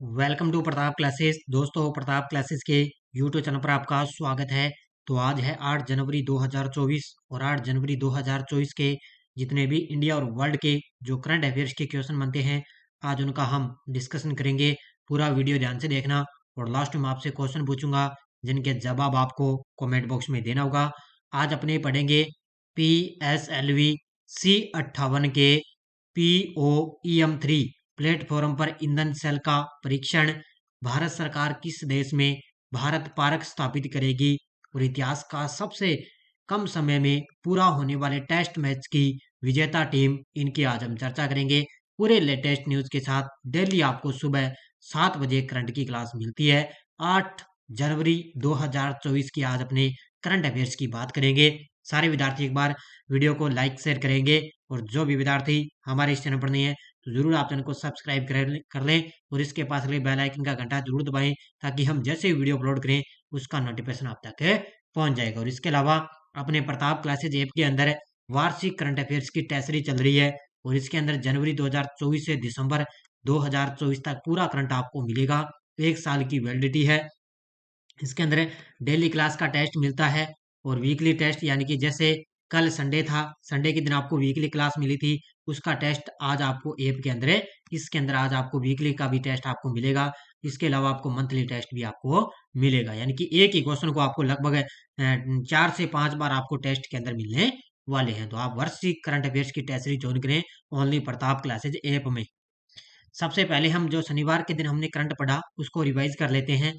Welcome to Pratap classes. दोस्तों, Pratap classes के YouTube channel पर आपका स्वागत है। तो आज है 8 जनवरी 2024 और 8 जनवरी 2024 के जितने भी इंडिया और वर्ल्ड के जो करंट अफेयर्स के क्वेश्चन बनते हैं, आज उनका हम डिस्कशन करेंगे। पूरा वीडियो ध्यान से देखना और लास्ट में आपसे क्वेश्चन पूछूंगा जिनके जवाब आपको कमेंट बॉक्स में देना होगा। आज अपने पढ़ेंगे PSLV C58 के POEM3 प्लेटफॉर्म पर ईंधन सेल का परीक्षण। भारत सरकार किस देश में भारत पार्क स्थापित करेगी और इतिहास का सबसे कम समय में पूरा होने वाले टेस्ट मैच की विजेता टीम, इनकी आज हम चर्चा करेंगे। पूरे लेटेस्ट न्यूज के साथ डेली आपको सुबह 7 बजे करंट की क्लास मिलती है। 8 जनवरी 2024 की आज अपने करंट अफेयर्स की बात करेंगे। सारे विद्यार्थी एक बार वीडियो को लाइक शेयर करेंगे और जो भी विद्यार्थी हमारे इस चैनल पर नहीं है तो जरूर आप चैनल को सब्सक्राइब कर लें और इसके पास लगे बेल आइकन का घंटा जरूर दबाएं ताकि हम जैसे ही वीडियो अपलोड करें उसका नोटिफिकेशन आप तक पहुंच जाएगा। और इसके अलावा अपने प्रताप क्लासेज ऐप के अंदर वार्षिक करंट अफेयर्स की टेस्ट सीरीज चल रही है और इसके अंदर जनवरी 2024 से दिसंबर 2024 तक पूरा करंट आपको मिलेगा। 1 साल की वैलिडिटी है। इसके अंदर डेली क्लास का टेस्ट मिलता है और वीकली टेस्ट, यानी कि जैसे कल संडे था, संडे के दिन आपको वीकली क्लास मिली थी, उसका टेस्ट आज आपको ऐप के अंदर है। इसके अंदर आज आपको वीकली का भी टेस्ट आपको मिलेगा। इसके अलावा आपको मंथली टेस्ट भी आपको मिलेगा, यानी कि एक ही क्वेश्चन को आपको लगभग 4 से 5 बार आपको टेस्ट के अंदर मिलने वाले हैं। तो आप वार्षिक करंट अफेयर्स की टेस्ट सीरीज ज्वाइन करें ओनली प्रताप क्लासेज ऐप में। सबसे पहले हम जो शनिवार के दिन हमने करंट पढ़ा उसको रिवाइज कर लेते हैं।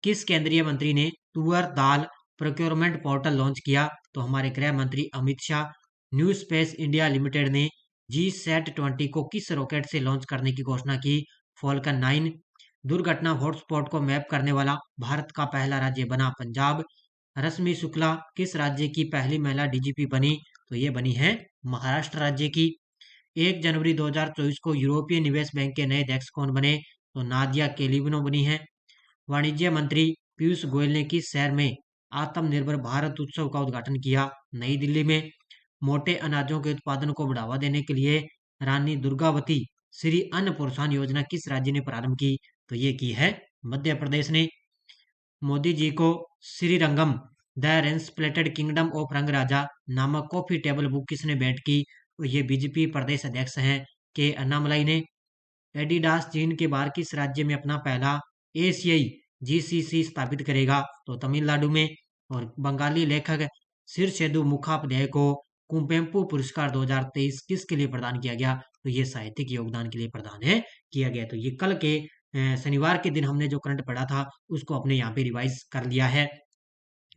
किस केंद्रीय मंत्री ने तुअर दाल प्रोक्योरमेंट पोर्टल लॉन्च किया? तो हमारे गृह मंत्री Amit Shah. New space India limited ने GSAT-20 को किस रॉकेट से लॉन्च करने की घोषणा की? फॉल्कन 9। दुर्घटना हॉटस्पॉट को मैप करने वाला भारत का पहला राज्य बना पंजाब। रश्मि शुक्ला किस राज्य की पहली महिला DGP बनी? तो ये बनी है महाराष्ट्र राज्य की। 1 जनवरी 2024 को यूरोपीय निवेश बैंक के नए अध्यक्ष कौन बने? तो नादिया केलिविनो बनी है। वाणिज्य मंत्री पीयूष गोयल ने किस शहर में आत्मनिर्भर भारत उत्सव का उद्घाटन किया? नई दिल्ली में। मोटे अनाजों के उत्पादन को बढ़ावा देने के लिए रानी दुर्गावती श्री अन्न प्रोत्साहन योजना किस राज्य ने प्रारंभ की? तो ये की है मध्य प्रदेश ने। मोदी जी को श्रीरंगम द रेंसप्लेटेड किंगडम ऑफ रंग राजा नामक कॉफी टेबल बुक किसने भेंट की? तो ये बीजेपी प्रदेश अध्यक्ष हैं के अन्नामलाई ने। एडिडास चीन के बाहर किस राज्य में अपना पहला एशियाई GCC स्थापित करेगा? तो तमिलनाडु में। और बंगाली लेखक सिरसेदु मुखोपाध्याय को कुवेम्पु पुरस्कार 2023 किसके लिए प्रदान किया गया? तो ये साहित्यिक योगदान के लिए प्रदान है किया गया। तो ये कल के शनिवार के दिन हमने जो करंट पढ़ा था उसको अपने यहाँ पे रिवाइज कर लिया है।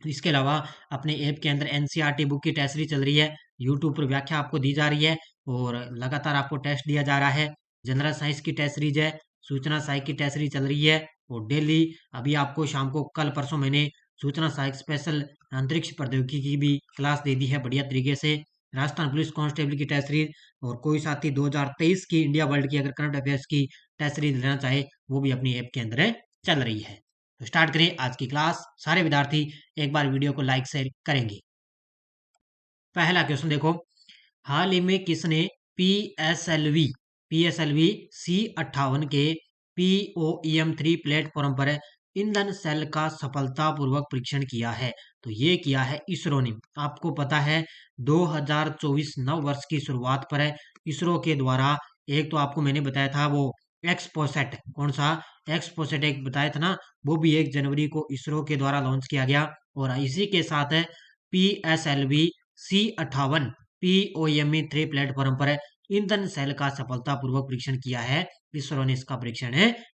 इसके अलावा अपने ऐप के अंदर NCERT बुक की टेस्ट सीरीज चल रही है। यूट्यूब पर व्याख्या आपको दी जा रही है और लगातार आपको टेस्ट दिया जा रहा है। जनरल साइंस की टेस्ट सीरीज है, सूचना साइंस की टेस्ट सीरीज चल रही है और डेली अभी आपको शाम को कल परसों मैंने सूचना साइंस स्पेशल अंतरिक्ष प्रौद्योगिकी की भी क्लास दे दी है बढ़िया तरीके से। राजस्थान पुलिस कांस्टेबल की टेस्ट सीरीज और कोई साथी 2023 की इंडिया वर्ल्ड की अगर करंट अफेयर्स की टेस्ट सीरीज लेना चाहे वो भी अपनी ऐप के अंदर चल रही है। तो स्टार्ट करें आज की क्लास। सारे विद्यार्थी एक बार वीडियो को लाइक शेयर करेंगे। पहला क्वेश्चन देखो, हाल ही में किसने PSLV C58 के POEM3 प्लेटफॉर्म पर ईंधन सेल का सफलतापूर्वक परीक्षण किया है? तो ये किया है इसरो ने। आपको पता है 2024 नव वर्ष की शुरुआत पर इसरो के द्वारा एक तो आपको मैंने बताया था वो एक्सपोसेट, कौन सा एक्सपोसेट एक बताया था ना, वो भी 1 जनवरी को इसरो के द्वारा लॉन्च किया गया। और इसी के साथ PSLV C58 POEM3 प्लेटफॉर्म पर ईंधन सेल का सफलतापूर्वक परीक्षण किया है। इसरो ने इसका परीक्षण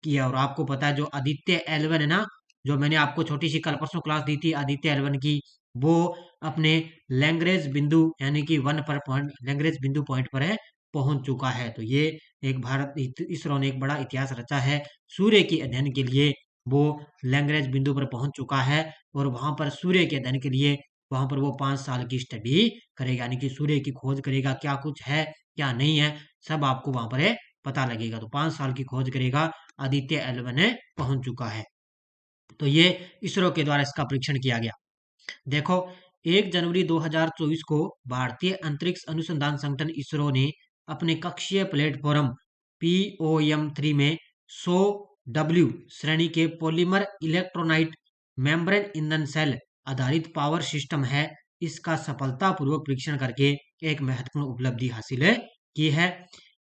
किया। और आपको पता है जो आदित्य L1 है ना, जो मैंने आपको छोटी सी कल परसों क्लास दी थी आदित्य L1 की, वो अपने लैग्रेंज बिंदु यानी कि 1 पर पॉइंट लैग्रेंज बिंदु पॉइंट पर पहुंच चुका है। तो ये एक भारत इसरो ने एक बड़ा इतिहास रचा है। सूर्य के अध्ययन के लिए वो लैग्रेंज बिंदु पर पहुंच चुका है और वहां पर सूर्य के अध्ययन के लिए वहां पर वो 5 साल की स्टडी करेगा, यानी कि सूर्य की खोज करेगा, क्या कुछ है क्या नहीं है सब आपको वहां पर पता लगेगा। तो 5 साल की खोज करेगा। आदित्य L1 पहुंच चुका है। तो ये इसरो के द्वारा इसका परीक्षण किया गया। देखो 1 जनवरी 2024 को भारतीय अंतरिक्ष अनुसंधान संगठन इसरो ने अपने कक्षीय प्लेटफॉर्म POEM3 में 100 डब्ल्यू श्रेणी के पॉलीमर इलेक्ट्रोनाइट मेम्ब्रेन ईंधन सेल आधारित पावर सिस्टम है। इसका सफलतापूर्वक परीक्षण करके एक महत्वपूर्ण उपलब्धि हासिल की है।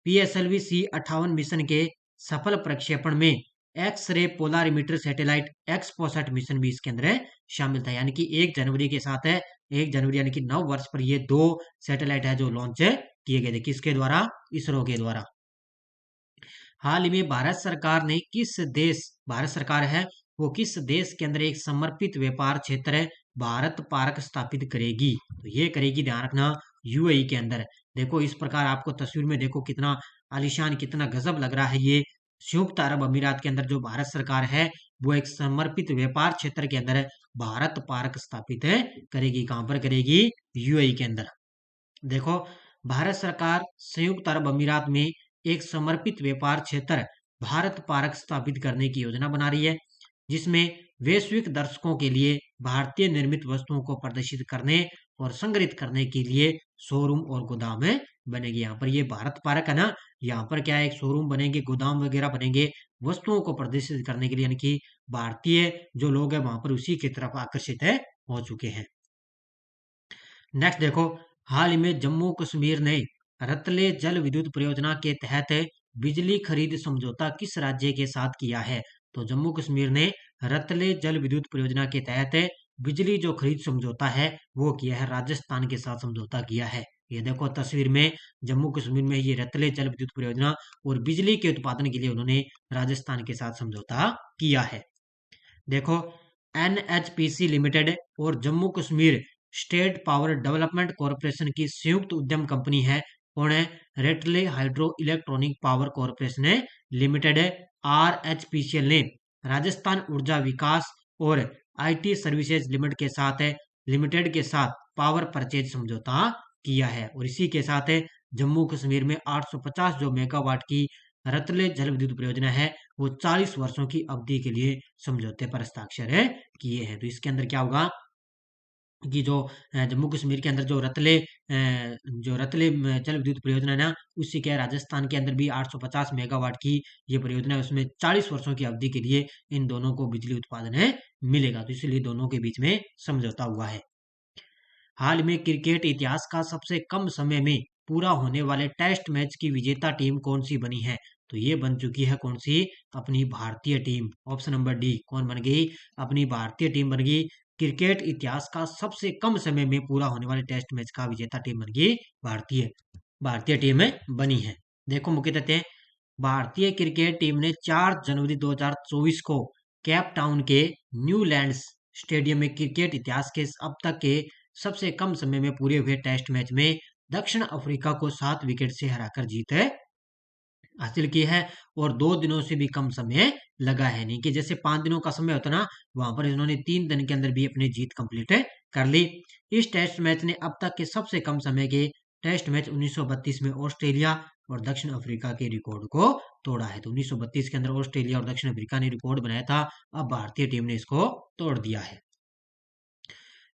पीएसएलवी C58 मिशन के सफल प्रक्षेपण में X ray polarimeter satellite XPoSat mission भी इसके अंदर शामिल था। यानी कि 1 जनवरी के साथ है, 1 जनवरी यानी कि 9 वर्ष पर ये 2 सैटेलाइट है जो लॉन्च किए गए थे। किसके द्वारा? इसरो के द्वारा। हाल ही में भारत सरकार है वो किस देश के अंदर एक समर्पित व्यापार क्षेत्र भारत पार्क स्थापित करेगी? तो ये करेगी, ध्यान रखना, यूएई के अंदर। देखो इस प्रकार आपको तस्वीर में देखो कितना आलीशान, कितना गजब लग रहा है। ये संयुक्त अरब अमीरात के अंदर जो भारत सरकार है वो एक समर्पित व्यापार क्षेत्र के अंदर भारत पार्क स्थापित करेगी। कहां पर करेगी? यूएई के अंदर। देखो भारत सरकार संयुक्त अरब अमीरात में एक समर्पित व्यापार क्षेत्र भारत पार्क स्थापित करने की योजना बना रही है, जिसमें वैश्विक दर्शकों के लिए भारतीय निर्मित वस्तुओं को प्रदर्शित करने और संग्रहित करने के लिए शोरूम और गोदाम बनेगी। यहाँ पर ये भारत पार्क है ना, यहाँ पर क्या है, एक शोरूम बनेंगे, गोदाम वगैरह बनेंगे वस्तुओं को प्रदर्शित करने के लिए। यानी कि भारतीय जो लोग हैं वहां पर उसी की तरफ आकर्षित हो चुके हैं। नेक्स्ट देखो, हाल ही में जम्मू कश्मीर ने रतले जल विद्युत परियोजना के तहत बिजली खरीद समझौता किस राज्य के साथ किया है? तो जम्मू कश्मीर ने रतले जल विद्युत परियोजना के तहत बिजली जो खरीद समझौता है वो किया है, राजस्थान के साथ समझौता किया है। ये देखो तस्वीर में जम्मू कश्मीर में ये रतले जल विद्युत परियोजना और बिजली के उत्पादन के लिए उन्होंने राजस्थान के साथ समझौता किया है। देखो एनएचपीसी लिमिटेड और Jammu Kashmir state power development corporation की संयुक्त उद्यम कंपनी है। कौन है? Ratle hydro electronic power corporation limited RHPCL ने राजस्थान ऊर्जा विकास और आईटी सर्विसेज लिमिटेड के साथ पावर परचेज समझौता किया है। और इसी के साथ जम्मू कश्मीर में 850 जो मेगावाट की रतले जल विद्युत परियोजना है वो 40 वर्षों की अवधि के लिए समझौते पर हस्ताक्षर किए हैं। तो इसके अंदर क्या होगा कि जो जम्मू कश्मीर के अंदर जो रतले जल विद्युत परियोजना है ना, उसी के राजस्थान के अंदर भी 850 मेगावाट की ये परियोजना है, उसमें 40 वर्षों की अवधि के लिए इन दोनों को बिजली उत्पादन मिलेगा। तो इसलिए दोनों के बीच में समझौता हुआ है। हाल में क्रिकेट इतिहास का सबसे कम समय में पूरा होने वाले टेस्ट मैच की विजेता टीम कौन सी बनी है? तो ये बन चुकी है कौन सी? अपनी भारतीय टीम। Option number D. कौन बन गई? अपनी भारतीय टीम बन गई। क्रिकेट इतिहास का सबसे कम समय में पूरा होने वाले टेस्ट मैच का विजेता टीम बन गई भारतीय भारतीय टीम बनी है। देखो मुख्य तथ्य, भारतीय क्रिकेट टीम ने 4 जनवरी 2024 को केप टाउन के न्यूलैंड्स स्टेडियम में क्रिकेट इतिहास के अब तक के सबसे कम समय में पूरे हुए टेस्ट मैच में दक्षिण अफ्रीका को 7 विकेट से हराकर जीत हासिल की है। और 2 दिनों से भी कम समय लगा है, नहीं कि जैसे 5 दिनों का समय होता ना, वहां पर इन्होंने 3 दिन के अंदर भी अपनी जीत कंप्लीट कर ली। इस टेस्ट मैच ने अब तक के सबसे कम समय के टेस्ट मैच 1932 में ऑस्ट्रेलिया और दक्षिण अफ्रीका के रिकॉर्ड को तोड़ा है। तो 1932 के अंदर ऑस्ट्रेलिया और दक्षिण अफ्रीका ने रिकॉर्ड बनाया था, अब भारतीय टीम ने इसको तोड़ दिया है।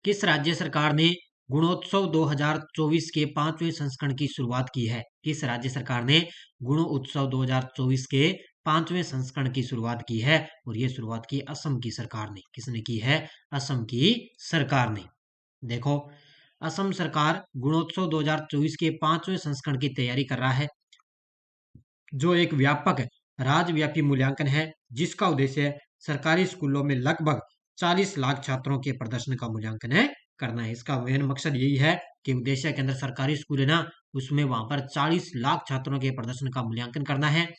किस राज्य सरकार ने गुणोत्सव 2024 के 5वें संस्करण की शुरुआत की है? किस राज्य सरकार ने गुणोत्सव 2024 के 5वें संस्करण की शुरुआत की है? और ये शुरुआत की असम की सरकार ने। किसने की है? असम की सरकार ने। देखो असम सरकार गुणोत्सव 2024 के 5वें संस्करण की तैयारी कर रहा है, जो एक व्यापक राज्यव्यापी मूल्यांकन है जिसका उद्देश्य सरकारी स्कूलों में लगभग 40 लाख छात्रों के प्रदर्शन का मूल्यांकन करना है। इसका मेन मकसद यही है कि उद्देश्य के अंदर सरकारी स्कूल है ना, उसमें वहां पर 40 लाख छात्रों के प्रदर्शन का मूल्यांकन करना है।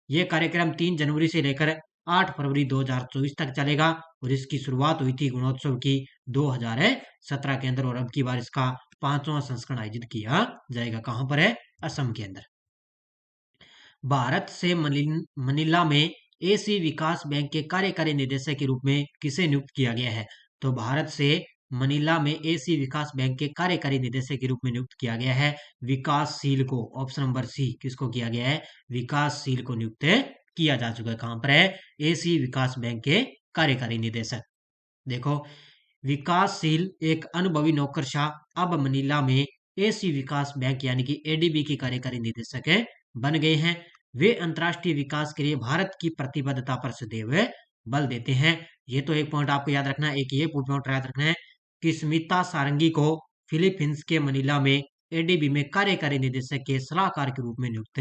यह कार्यक्रम 3 जनवरी से लेकर 8 फरवरी 2024 तक चलेगा और इसकी शुरुआत हुई थी गुणोत्सव की 2017 के अंदर, और अब की बार इसका 5वां संस्करण आयोजित किया जाएगा। कहां पर है? असम के अंदर। भारत से मनीला में एसी विकास बैंक के कार्यकारी निदेशक के रूप में किसे नियुक्त किया गया है? तो भारत से मनीला में एसी विकास बैंक के कार्यकारी निदेशक के रूप में नियुक्त किया गया है विकासशील को। Option number C. किसको किया गया है? विकासशील को नियुक्त किया जा चुका है। कहां पर है? एसी विकास बैंक के कार्यकारी निदेशक। देखो विकासशील एक अनुभवी नौकरशाह अब मनीला में एसी विकास बैंक यानी कि एडीबी के कार्यकारी निदेशक बन गए हैं। वे अंतर्राष्ट्रीय विकास के लिए भारत की प्रतिबद्धता पर सदैव बल देते हैं। ये तो एक पॉइंट आपको याद रखना है। एक ये पॉइंट याद रखना है कि स्मिता सारंगी को फिलीपींस के मनीला में एडीबी में कार्यकारी निदेशक के सलाहकार के रूप में नियुक्त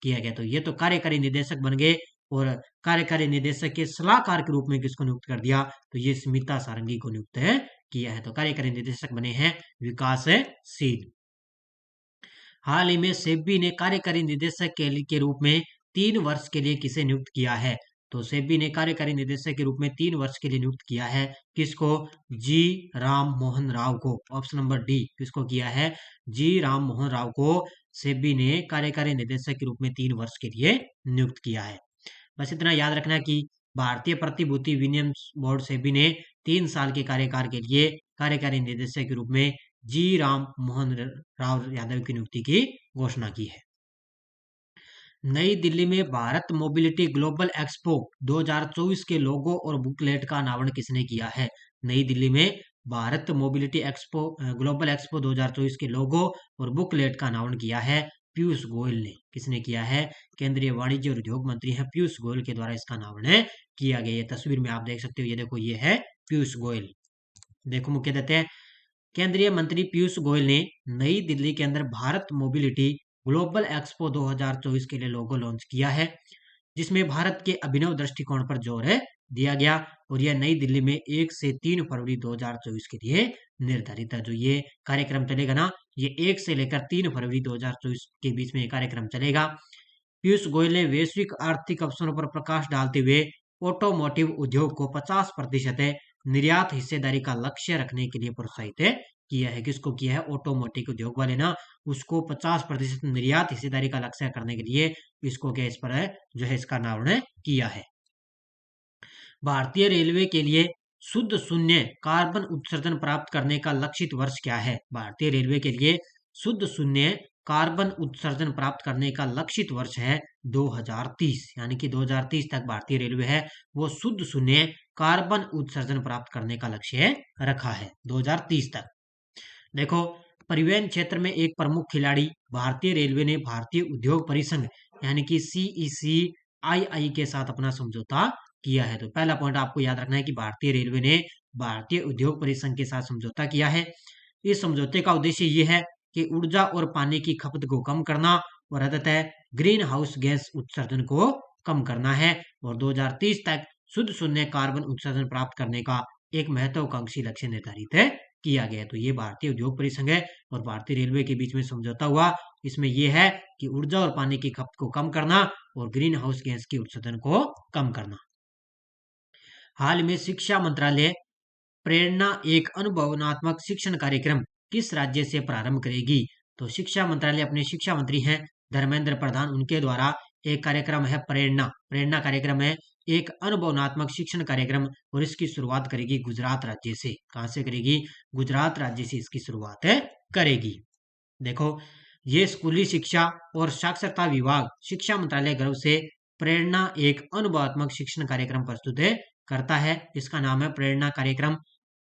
किया गया। तो ये तो कार्यकारी निदेशक बन गए, और कार्यकारी निदेशक के सलाहकार के रूप में किसको नियुक्त कर दिया, तो ये स्मिता सारंगी को नियुक्त किया है। तो कार्यकारी निदेशक बने हैं विकासशील। हाल ही में सेबी ने कार्यकारी निदेशक के रूप में 3 वर्ष के लिए किसे नियुक्त किया है? तो सेबी ने कार्यकारी निदेशक के रूप में 3 वर्ष के लिए नियुक्त किया है किसको? जी राम मोहन राव को। ऑप्शन नंबर डी, किसको किया है? जी राम मोहन राव को सेबी ने कार्यकारी निदेशक के रूप में 3 वर्ष के लिए नियुक्त किया है। बस इतना याद रखना है कि भारतीय प्रतिभूति विनिमय बोर्ड सेबी ने 3 साल के कार्यकाल के लिए कार्यकारी निदेशक के रूप में जी राम मोहन राव यादव की नियुक्ति की घोषणा की है। नई दिल्ली में भारत मोबिलिटी ग्लोबल एक्सपो 2024 के लोगो और बुकलेट का अनावरण किसने किया है? नई दिल्ली में Bharat mobility expo global expo 2024 के लोगो और बुकलेट का अनावरण किया है पीयूष गोयल ने। किसने किया है? केंद्रीय वाणिज्य और उद्योग मंत्री हैं पीयूष गोयल के द्वारा इसका अनावरण किया गया। ये तस्वीर में आप देख सकते हो, ये देखो, ये है पीयूष गोयल। देखो मुख्य देते हैं, केंद्रीय मंत्री पीयूष गोयल ने नई दिल्ली के अंदर भारत मोबिलिटी ग्लोबल एक्सपो 2024 के लिए लोगो लॉन्च किया है, जिसमें भारत के अभिनव दृष्टिकोण पर जोर दिया गया। और यह नई दिल्ली में 1 से 3 फरवरी 2024 के लिए निर्धारित है। जो ये कार्यक्रम चलेगा ना, ये 1 से लेकर 3 फरवरी 2024 के बीच में ये कार्यक्रम चलेगा। पीयूष गोयल ने वैश्विक आर्थिक अवसरों पर प्रकाश डालते हुए ऑटोमोटिव उद्योग को 50% निर्यात हिस्सेदारी का लक्ष्य रखने के लिए प्रोत्साहित किया है। किसको किया है? ऑटोमोटिव उद्योग वाले ना, उसको 50% निर्यात हिस्सेदारी का लक्ष्य करने के लिए इसको क्या, इस पर है जो है इसका अनावरण किया है। भारतीय रेलवे के लिए शुद्ध शून्य कार्बन उत्सर्जन प्राप्त करने का लक्षित वर्ष क्या है? भारतीय रेलवे के लिए शुद्ध शून्य कार्बन उत्सर्जन प्राप्त करने का लक्षित वर्ष है 2030। यानी कि 2030 तक भारतीय रेलवे है वो शुद्ध शून्य कार्बन उत्सर्जन प्राप्त करने का लक्ष्य रखा है 2030 तक। देखो, परिवहन क्षेत्र में एक प्रमुख खिलाड़ी भारतीय रेलवे ने भारतीय उद्योग परिसंघ यानी कि CECII के साथ अपना समझौता किया है। तो पहला पॉइंट आपको याद रखना है कि भारतीय रेलवे ने भारतीय उद्योग परिसंघ के साथ समझौता किया है। इस समझौते का उद्देश्य ये है कि ऊर्जा और पानी की खपत को कम करना और अंततः ग्रीन हाउस गैस उत्सर्जन को कम करना है, और 2030 तक शुद्ध शून्य कार्बन उत्सर्जन प्राप्त करने का एक महत्वाकांक्षी लक्ष्य निर्धारित किया गया। तो ये भारतीय उद्योग परिसंघ है और भारतीय रेलवे के बीच में समझौता हुआ। इसमें यह है कि ऊर्जा और पानी की खपत को कम करना और ग्रीन हाउस गैस की उत्सर्जन को कम करना। हाल में शिक्षा मंत्रालय प्रेरणा एक अनुभवनात्मक शिक्षण कार्यक्रम किस राज्य से प्रारंभ करेगी? तो शिक्षा मंत्रालय अपने शिक्षा मंत्री हैं धर्मेंद्र प्रधान, उनके द्वारा एक कार्यक्रम है प्रेरणा। प्रेरणा कार्यक्रम है एक अनुभवनात्मक शिक्षण कार्यक्रम, और इसकी शुरुआत करेगी गुजरात राज्य से। कहां से करेगी? गुजरात राज्य से इसकी शुरुआत करेगी। देखो, ये स्कूली शिक्षा और साक्षरता विभाग शिक्षा मंत्रालय गर्व से प्रेरणा एक अनुभवात्मक शिक्षण कार्यक्रम प्रस्तुत करता है। इसका नाम है प्रेरणा कार्यक्रम।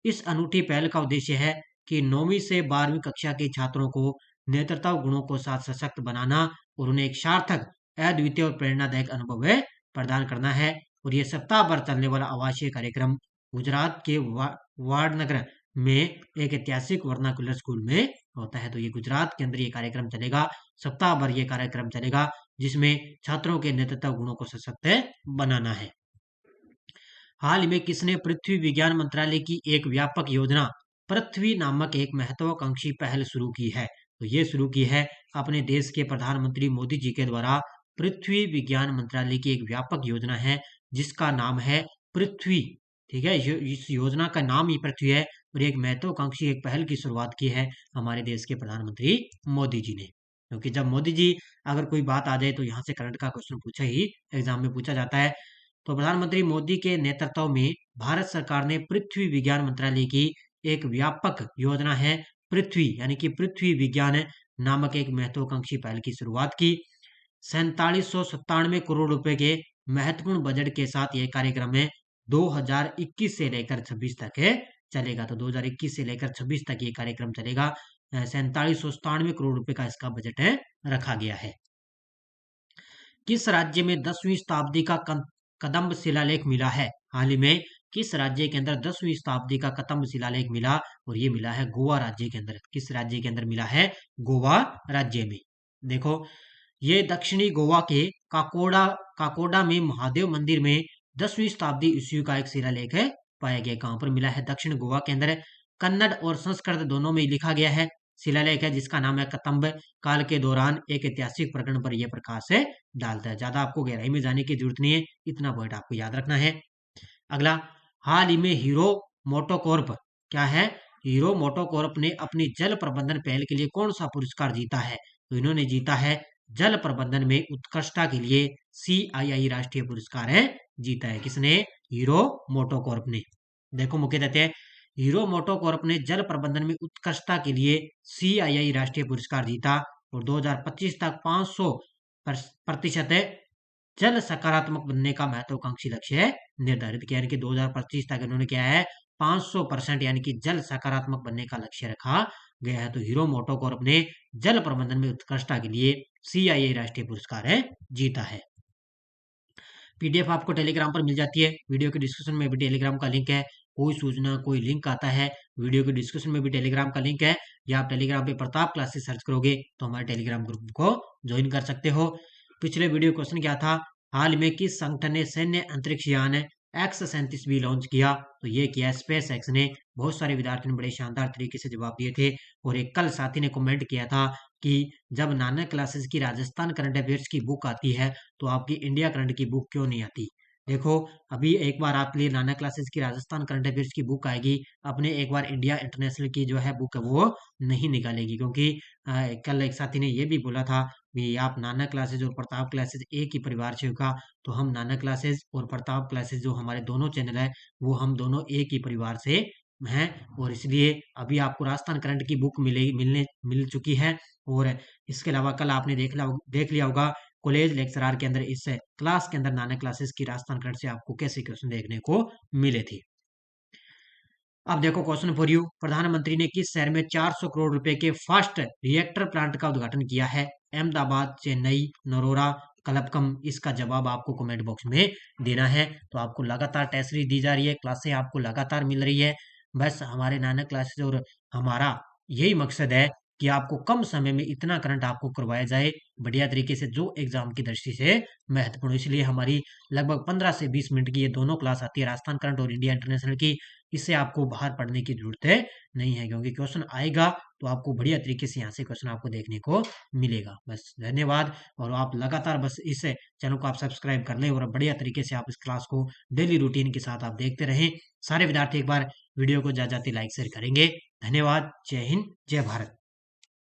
इस अनूठी पहल का उद्देश्य है कि 9वीं से 12वीं कक्षा के छात्रों को नेतृत्व गुणों को साथ सशक्त बनाना और उन्हें एक सार्थक, अद्वितीय और प्रेरणादायक अनुभव प्रदान करना है। और यह सप्ताह भर चलने वाला आवासीय कार्यक्रम गुजरात के वाडनगर में एक ऐतिहासिक वर्नाकुलर स्कूल में होता है। तो ये गुजरात के अंदर ये कार्यक्रम चलेगा, सप्ताह भर ये कार्यक्रम चलेगा, जिसमें छात्रों के नेतृत्व गुणों को सशक्त बनाना है। हाल ही में किसने पृथ्वी विज्ञान मंत्रालय की एक व्यापक योजना पृथ्वी नामक एक महत्वाकांक्षी पहल शुरू की है? तो ये शुरू की है अपने देश के प्रधानमंत्री मोदी जी के द्वारा। पृथ्वी विज्ञान मंत्रालय की एक व्यापक योजना है जिसका नाम है पृथ्वी। ठीक है, इस योजना का नाम ही पृथ्वी है, और एक महत्वाकांक्षी एक पहल की शुरुआत की है हमारे देश के प्रधानमंत्री मोदी जी ने। क्योंकि जब मोदी जी, अगर कोई बात आ जाए तो यहाँ से करंट का क्वेश्चन पूछा ही एग्जाम में पूछा जाता है। तो प्रधानमंत्री मोदी के नेतृत्व में भारत सरकार ने पृथ्वी विज्ञान मंत्रालय की एक व्यापक योजना है पृथ्वी, यानी कि पृथ्वी विज्ञान नामक एक महत्वाकांक्षी पहल की शुरुआत की। 4797 करोड़ रुपए के महत्वपूर्ण बजट के साथ यह कार्यक्रम है 2021 से लेकर 26 तक चलेगा। तो 2021 से लेकर 26 तक ये कार्यक्रम चलेगा। 4797 करोड़ रुपए का इसका बजट रखा गया है। किस राज्य में 10वीं शताब्दी का कदम्ब शिलालेख मिला है? हाल ही में किस राज्य के अंदर 10वीं शताब्दी का कदम्ब शिलालेख मिला? और ये मिला है गोवा राज्य के अंदर। किस राज्य के अंदर मिला है? गोवा राज्य में। देखो, ये दक्षिणी गोवा के काकोडा काकोडा में महादेव मंदिर में 10वीं शताब्दी ईस्वी का एक शिलालेख है पाया गया। कहाँ पर मिला है? दक्षिण गोवा के अंदर। कन्नड़ और संस्कृत दोनों में लिखा गया है शिलालेख है, जिसका नाम है कदम्ब काल के दौरान एक ऐतिहासिक प्रकरण पर यह प्रकाश है डालता है। ज्यादा आपको गहराई में जाने की जरूरत नहीं है, इतना पॉइंट आपको याद रखना है। अगला, हाल ही में हीरो मोटोकॉर्प क्या है? हीरो मोटोकॉर्प ने अपनी जल प्रबंधन पहल के लिए कौन सा पुरस्कार जीता है? तो इन्होंने जीता है जल प्रबंधन में उत्कृष्टता के लिए CII राष्ट्रीय पुरस्कार है जीता है। किसने? हीरो मोटोकॉर्प ने। देखो मुख्य तथ्य है, हीरो मोटोकॉर्प ने जल प्रबंधन में उत्कृष्टता के लिए CII राष्ट्रीय पुरस्कार जीता और 2025 तक 500% जल सकारात्मक बनने का महत्वाकांक्षी लक्ष्य है निर्धारित किया। यानी कि 2025 तक इन्होंने क्या है? 500% यानी कि जल सकारात्मक बनने का लक्ष्य रखा गया है। तो हीरो मोटोकॉर्प ने जल प्रबंधन में उत्कृष्टता के लिए CII राष्ट्रीय पुरस्कार है जीता है। PDF आपको टेलीग्राम पर मिल जाती है। वीडियो के डिस्क्रिप्शन में भी टेलीग्राम का लिंक है। कोई सूचना, कोई लिंक आता है, वीडियो के डिस्क्रिप्शन में भी टेलीग्राम का लिंक है, या आप टेलीग्राम पे प्रताप क्लासेस सर्च करोगे तो हमारे टेलीग्राम ग्रुप को ज्वाइन कर सकते हो। पिछले वीडियो क्वेश्चन क्या था? हाल में किस संगठन ने सैन्य अंतरिक्ष यान X-37 भी लॉन्च किया? तो ये किया स्पेस एक्स ने। बहुत सारे विद्यार्थियों ने बड़े शानदार तरीके से जवाब दिए थे। और एक कल साथी ने कमेंट किया था कि जब नानक क्लासेस की राजस्थान करंट अफेयर्स की बुक आती है तो आपकी इंडिया करंट की बुक क्यों नहीं आती? देखो, अभी एक बार आपके लिए नाना क्लासेस की राजस्थान करंट अफेयर्स की बुक आएगी, अपने एक बार इंडिया इंटरनेशनल की जो है बुक है वो नहीं निकालेगी, क्योंकि कल एक साथी ने ये भी बोला था कि आप नाना क्लासेस और प्रताप क्लासेस एक ही परिवार से होगा। तो हम नाना क्लासेस और प्रताप क्लासेस जो हमारे दोनों चैनल है वो हम दोनों एक ही परिवार से हैं, और इसलिए अभी आपको राजस्थान करंट की बुक मिल चुकी है। और इसके अलावा कल आपने देख लिया होगा कॉलेज लेक्चरर के अंदर, इस क्लास के अंदर नाना क्लासेस की राजस्थान करंट से आपको कैसे क्वेश्चन देखने को मिले थे। अब देखो क्वेश्चन फॉर यू, प्रधानमंत्री ने किस शहर में 400 करोड़ रुपए के फास्ट रिएक्टर प्लांट का उद्घाटन किया है? अहमदाबाद, चेन्नई, नरोरा, कलपकम? इसका जवाब आपको कमेंट बॉक्स में देना है। तो आपको लगातार टेस्ट सीरीज दी जा रही है, क्लासें आपको लगातार मिल रही है। बस हमारे नाना क्लासेस और हमारा यही मकसद है कि आपको कम समय में इतना करंट आपको करवाया जाए बढ़िया तरीके से, जो एग्जाम की दृष्टि से महत्वपूर्ण। इसलिए हमारी लगभग 15 से 20 मिनट की ये दोनों क्लास आती है, राजस्थान करंट और इंडिया इंटरनेशनल की। इससे आपको बाहर पढ़ने की जरूरत है नहीं है, क्योंकि क्वेश्चन आएगा तो आपको बढ़िया तरीके से यहाँ से क्वेश्चन आपको देखने को मिलेगा। बस धन्यवाद। और आप लगातार बस इस चैनल को आप सब्सक्राइब कर लें और बढ़िया तरीके से आप इस क्लास को डेली रूटीन के साथ आप देखते रहें। सारे विद्यार्थी एक बार वीडियो को जाते लाइक शेयर करेंगे। धन्यवाद। जय हिंद, जय भारत।